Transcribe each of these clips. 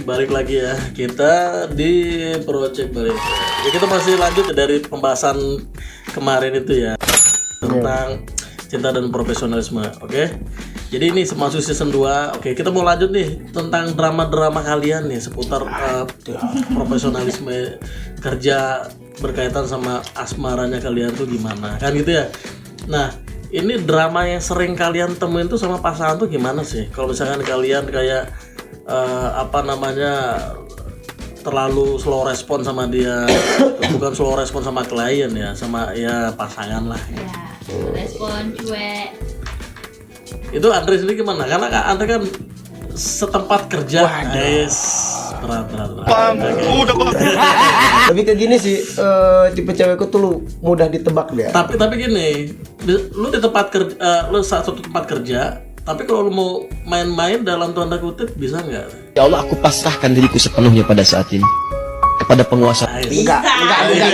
balik lagi ya kita di Project Barista. Ya, kita masih lanjut dari pembahasan kemarin itu ya tentang cinta dan profesionalisme. Oke. Jadi ini masuk season 2. Oke, kita mau lanjut nih tentang drama-drama kalian nih seputar profesionalisme kerja berkaitan sama asmaranya kalian tuh gimana. Kan gitu ya. Nah, ini drama yang sering kalian temuin tuh sama pasangan tuh gimana sih? Kalau misalkan kalian kayak terlalu slow respon sama dia, bukan slow respon sama klien ya, sama ya pasangan lah. Ya, respon cuek. Itu Andre sendiri gimana? Karena Andre kan setempat kerja, guys. Berat. Tapi kayak gini sih, tipe cewekku tuh mudah ditebak dia. Tapi gini, lu di tempat kerja, lu satu tempat kerja, tapi kalau lu mau main-main dalam tanda kutip bisa nggak? Ya Allah, aku pasrahkan diriku sepenuhnya pada saat ini kepada penguasa. Enggak Sebenarnya.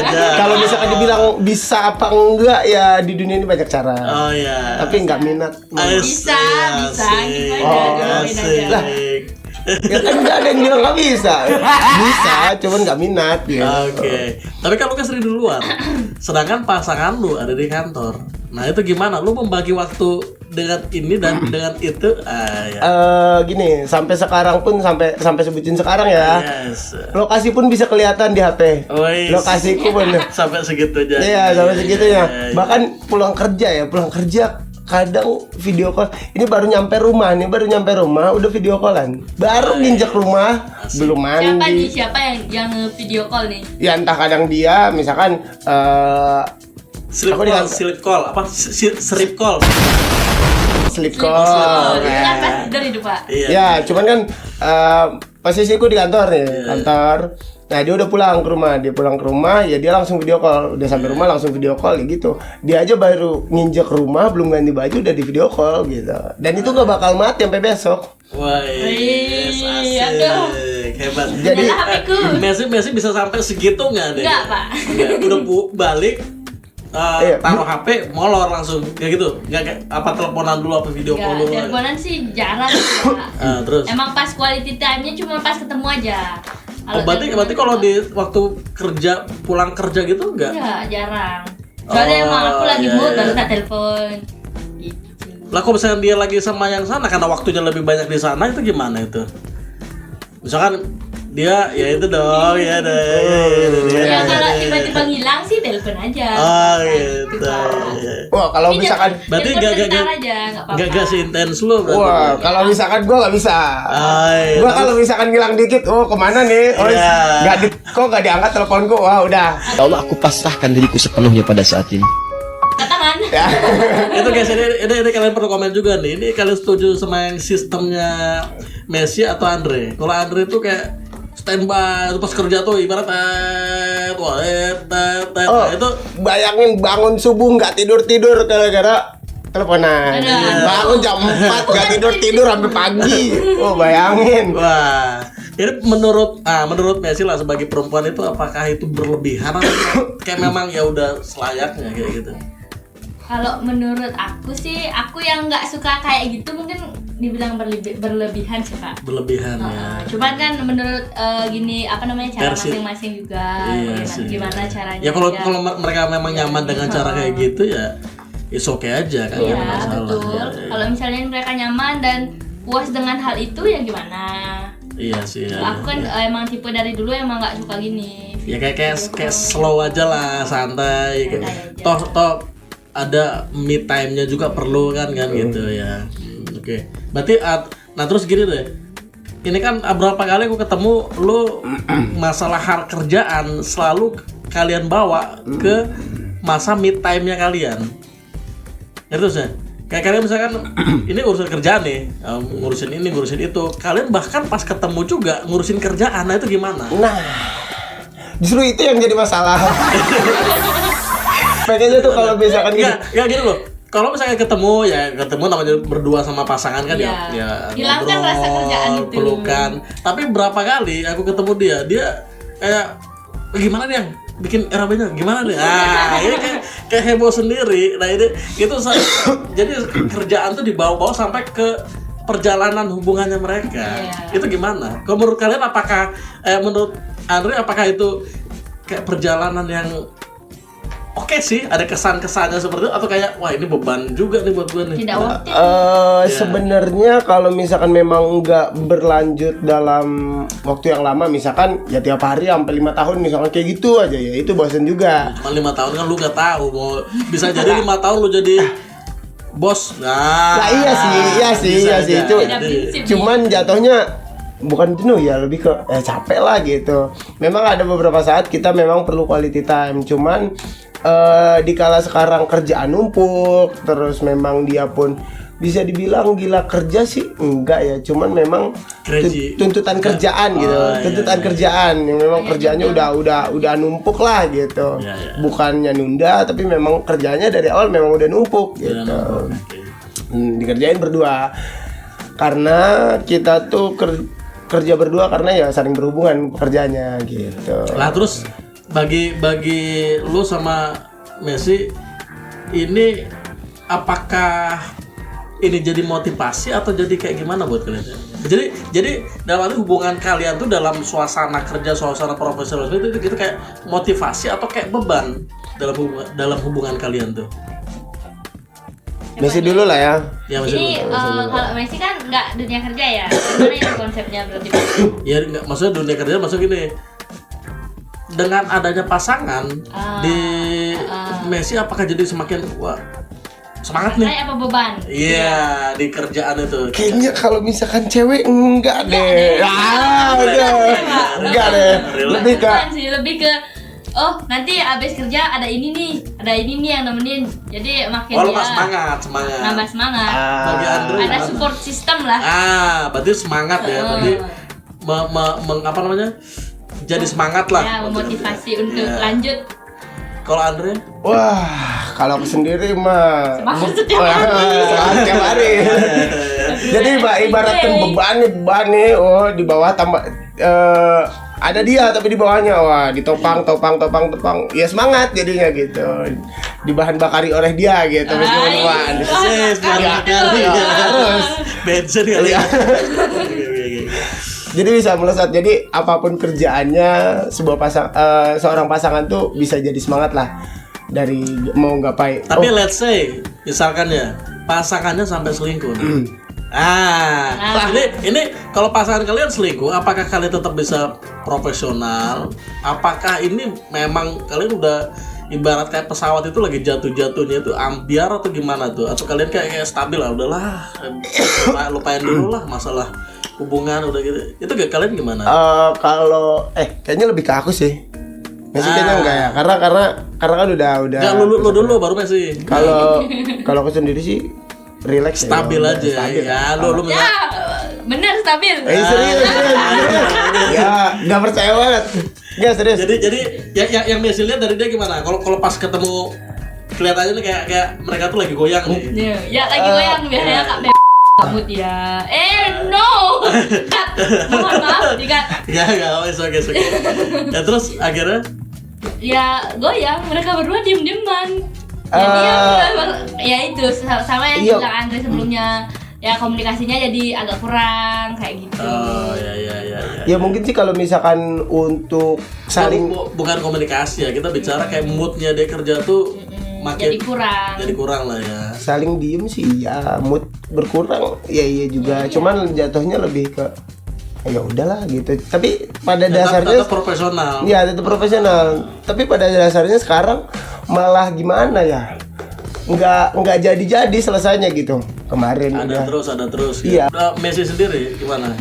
aja. Kalau misalkan dibilang bisa apa enggak ya di dunia ini banyak cara. Oh iya. Tapi enggak minat. Bisa, gimana? Jalanin aja. Ya kan enggak ada yang bilang enggak bisa. Bisa, cuman enggak minat ya. Oke. Tapi kalau kan sering duluan, sedangkan pasangan lu ada di kantor. Nah itu gimana? Lu membagi waktu dengan ini dan dengan itu? Gini, sampai sekarang pun sampai sebutin sekarang ya. Yes. Lokasi pun bisa kelihatan di HP. Wih, Lokasiku pun. sampai segitunya. Iya, sampai segitunya. Iya. Bahkan pulang kerja kadang video call. Ini baru nyampe rumah udah video callan. Baru nginjek rumah, belum mandi. Siapa yang video call nih? Ya entah kadang dia misalkan Sleep call, sleep call. sleep Oh, call. itu kan pas tidur itu, Pak. Iya. Ya, cuman kan posisiku di kantor nih, kantor. Nah, dia udah pulang ke rumah, ya dia langsung video call. Udah sampai rumah langsung video call ya gitu. Dia aja baru nginjek rumah, belum ganti baju udah di video call gitu. Dan itu nggak bakal mati sampai besok. Wah, yes, aduh. asik. Hebat. Jadi Messi bisa sampai segitu nggak deh? Enggak, Pak. Udah balik. Iya. Taruh HP, molor langsung kayak gitu. Nggak kayak apa teleponan dulu apa video call dulu. Teleponan sih jarang sih, Pak. Terus. Emang pas quality time-nya cuma pas ketemu aja. Berarti kalau di waktu kerja pulang kerja gitu enggak? Enggak, jarang. Soalnya emang aku lagi iya, mood iya. baru tak telepon. Gitu. Lah kok misalnya dia lagi sama yang sana karena waktunya lebih banyak di sana itu gimana itu? Misalkan dia ya itu dong ya deh. Ya kalau tiba-tiba ngilang sih telepon aja. Oh Gitu, gitu. Pak. wah, kalau misalkan Berarti Telepon sebentar aja, nggak apa-apa. gak seintens lu berarti. wah, kalau misalkan gua nggak bisa. Iya. Gua kalau misalkan ngilang dikit, kemana nih? Iya. Kok nggak diangkat teleponku? Wah, udah. Ya Allah, aku pasrahkan diriku sepenuhnya pada saat ini. Ke tangan. Ya. Itu guys, ini kalian perlu komen juga nih. Ini kalian setuju sama yang sistemnya Messi atau Andre? Kalau Andre itu kayak standby pas kerja tuh ibarat itu Bayangin bangun subuh nggak tidur gara-gara teleponan. Ada. Bangun jam 4 nggak tidur sampai pagi. Oh, bayangin. wah. Jadi menurut Messi lah sebagai perempuan itu apakah itu berlebihan atau kayak memang ya udah selayaknya kayak gitu? Kalau menurut aku sih, aku yang nggak suka kayak gitu mungkin dibilang berlebihan sih, Pak. Berlebihan ya. Cuman kan menurut gini apa namanya cara Versi- masing-masing juga, Iya sih. gimana caranya. Ya kalau dia. mereka memang nyaman dengan cara kayak gitu ya it's okay aja kan, Iya, nggak ada masalah. betul. Ya, ya. Kalau misalnya mereka nyaman dan puas dengan hal itu ya gimana? Iya sih ya. Aku kan emang tipe dari dulu emang nggak suka gini. Ya kayak slow aja lah, santai. Santai aja. Toh ada me time-nya juga perlu kan gitu ya. Oke. Berarti nah terus gini deh. Ini kan berapa kali aku ketemu lu masalah hal kerjaan selalu kalian bawa ke masa me time-nya kalian. Ya terus ya. Kayak kalian misalkan ini urusan kerjaan nih, ngurusin ini, ngurusin itu. Kalian bahkan pas ketemu juga ngurusin kerjaan. Nah itu gimana? Nah, justru itu yang jadi masalah. Pengennya tuh kalau misalkan gitu. Nggak gitu loh. Kalau misalnya ketemu namanya berdua sama pasangan kan Iya. ya Hilangkan ngobrol, rasa kerjaan itu. pelukan. Tapi berapa kali aku ketemu dia kayak gimana dia bikin RAB-nya gimana deh? Ini kayak heboh sendiri. Nah ini itu jadi kerjaan tuh dibawa-bawa sampai ke perjalanan hubungannya mereka Iya. itu gimana? Kalau menurut kalian menurut Andre apakah itu kayak perjalanan yang oke sih, ada kesan-kesannya seperti itu, atau kayak wah ini beban juga nih buat gue nih? Tidak worth it. Sebenarnya kalau misalkan memang nggak berlanjut dalam waktu yang lama, misalkan ya tiap hari sampai 5 tahun misalkan kayak gitu aja ya, itu bosan juga. Cuma 5 tahun kan lu nggak tahu mau bisa jadi 5 tahun lu jadi bos. Nah, iya sih. bisa aja. Beda prinsip. Cuman jatuhnya bukan jenuh ya, lebih ke capek lah gitu. Memang ada beberapa saat kita memang perlu quality time, cuman dikala sekarang kerjaan numpuk, terus memang dia pun bisa dibilang gila kerja sih enggak ya, cuman memang Crazy. tuntutan kerjaan gitu, tuntutan kerjaan yang memang kerjanya udah numpuk lah gitu. Iya. Bukannya nunda, tapi memang kerjanya dari awal memang udah numpuk gitu. Dikerjain berdua karena kita tuh kerja berdua karena ya saling berhubungan pekerjaannya gitu. Lah terus bagi lu sama Messi ini apakah ini jadi motivasi atau jadi kayak gimana buat kalian? Jadi dalam arti hubungan kalian tuh dalam suasana kerja, suasana profesional itu kayak motivasi atau kayak beban dalam hubungan kalian tuh? Messi dulu lah ya. Ya Messi Ini dulu. kalau Messi kan nggak dunia kerja ya. Gimana ya konsepnya berarti? Ya nggak, maksudnya dunia kerja maksud gini. Dengan adanya pasangan di Messi apakah jadi semakin wah semangat nih? Kayak apa beban? Iya, di kerjaan itu. Kayaknya kalau misalkan cewek enggak deh. Enggak deh. Lebih ke Bukan sih, lebih ke oh nanti abis kerja ada ini nih yang nemenin, jadi makin Oh, lu dia semangat. nambah semangat. Bagi Andre Ada support system lah. berarti semangat ya. Berarti apa namanya? Jadi semangat lah. Ya, memotivasi untuk Iya. lanjut. Kalau Andre? wah, kalau aku sendiri mah Semangat setiap semangat setiap hari. Jadi ibaratkan beban nih, oh di bawah tambah ada dia tapi di bawahnya wah ditopang. Ya semangat jadinya gitu. Dibahan bakari oleh dia gitu. Meskipun wah, Semangat ya, kali. harus. Bensin kali ya. Jadi bisa melesat. Jadi apapun kerjaannya seorang pasangan tuh bisa jadi semangat lah dari mau gapai. Tapi let's say misalkan ya pasangannya sampai selingkuh. Ini kalau pasangan kalian selingkuh, apakah kalian tetap bisa profesional? Apakah ini memang kalian udah ibarat kayak pesawat itu lagi jatuh-jatuhnya itu ambiar atau gimana tuh? Atau kalian kayak stabil lah, udahlah lupain dulu lah masalah hubungan udah gitu. Itu gak kalian gimana? Kalau kayaknya lebih ke aku sih. Messi kayaknya enggak ya. Karena kan udah. Enggak, lu dulu baru Messi. Kalau aku sendiri sih relax Stabil ya. aja. Stabil. Ya, lu Ya, bener stabil. Serius. Ya, enggak percaya banget. Enggak serius. Jadi yang Messi lihat dari dia gimana? Kalau pas ketemu kelihatannya nih kayak mereka tuh lagi goyang nih. Ya lagi goyang biasanya Kak Kabut ya. No. Cut. Mohon maaf dikat. Ya enggak, oke. Ya terus akhirnya Ya goyang, mereka berdua diem-dieman. Jadi ya itu sama yang Iya. bilang Andre sebelumnya. Ya komunikasinya jadi agak kurang kayak gitu. oh ya. Ya mungkin sih kalau misalkan untuk saling Bukan komunikasi ya, kita bicara kayak moodnya dia kerja tuh makin Jadi kurang lah ya. saling diem sih ya mood berkurang. Ya iya juga. Cuman jatuhnya lebih ke ya udahlah gitu. Tapi pada dasarnya tetap profesional. ya tetap profesional. Tapi pada dasarnya sekarang malah gimana ya? Nggak jadi selesainya gitu. Kemarin Ada udah. terus. Iya. Ya. Messi sendiri gimana?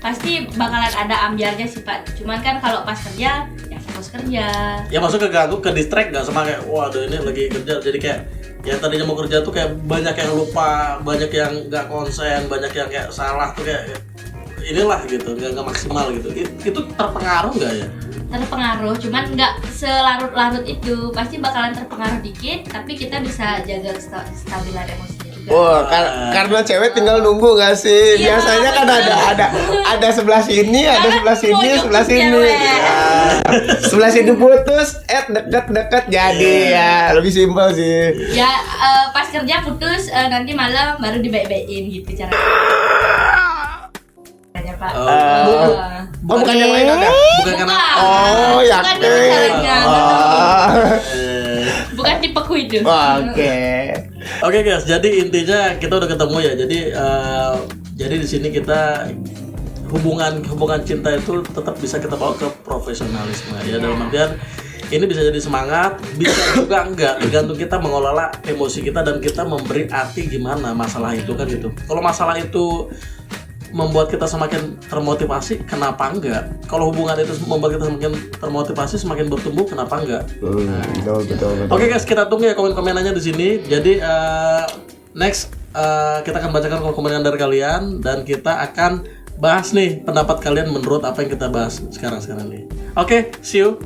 Pasti bakalan ada ambiarnya sih Pak. Cuman kan kalau pas kerja ya fokus kerja. Ya masuk keganggu, ke distract nggak sama kayak waduh ini lagi kerja jadi kayak yang tadinya mau kerja tuh kayak banyak yang lupa, banyak yang nggak konsen, banyak yang kayak salah tuh kayak inilah gitu, nggak maksimal gitu. Itu terpengaruh nggak ya? Terpengaruh, cuman nggak selarut-larut itu. Pasti bakalan terpengaruh dikit, tapi kita bisa jaga kestabilan emosinya juga. Wah, karena cewek tinggal nunggu gak sih? Iya, Biasanya kan ada sebelah sini, ada sebelah sini, Pojok sebelah sini. cewek. Ya. Sebelah situ putus, deket-deket jadi ya lebih simpel sih. Ya pas kerja putus, nanti malam baru dibaik-baikin gitu caranya. Pak. Bukan yang lain ada. Bukan karena Oh, Bukan yakin. caranya. eh, Bukan tipeku itu. Oke. Oke guys, jadi intinya kita udah ketemu ya. Jadi di sini kita hubungan cinta itu tetap bisa kita bawa ke profesionalisme ya, dalam artian ini bisa jadi semangat, bisa juga enggak, tergantung kita mengelola emosi kita dan kita memberi arti gimana masalah itu kan gitu. Kalau masalah itu membuat kita semakin termotivasi, kenapa enggak? Kalau hubungan itu membuat kita semakin termotivasi, semakin bertumbuh, kenapa enggak? Betul. Oke guys, kita tunggu ya komen-komenannya di sini. Jadi next kita akan bacakan komen-komen dari kalian dan kita akan bahas nih pendapat kalian menurut apa yang kita bahas sekarang nih. Oke, see you.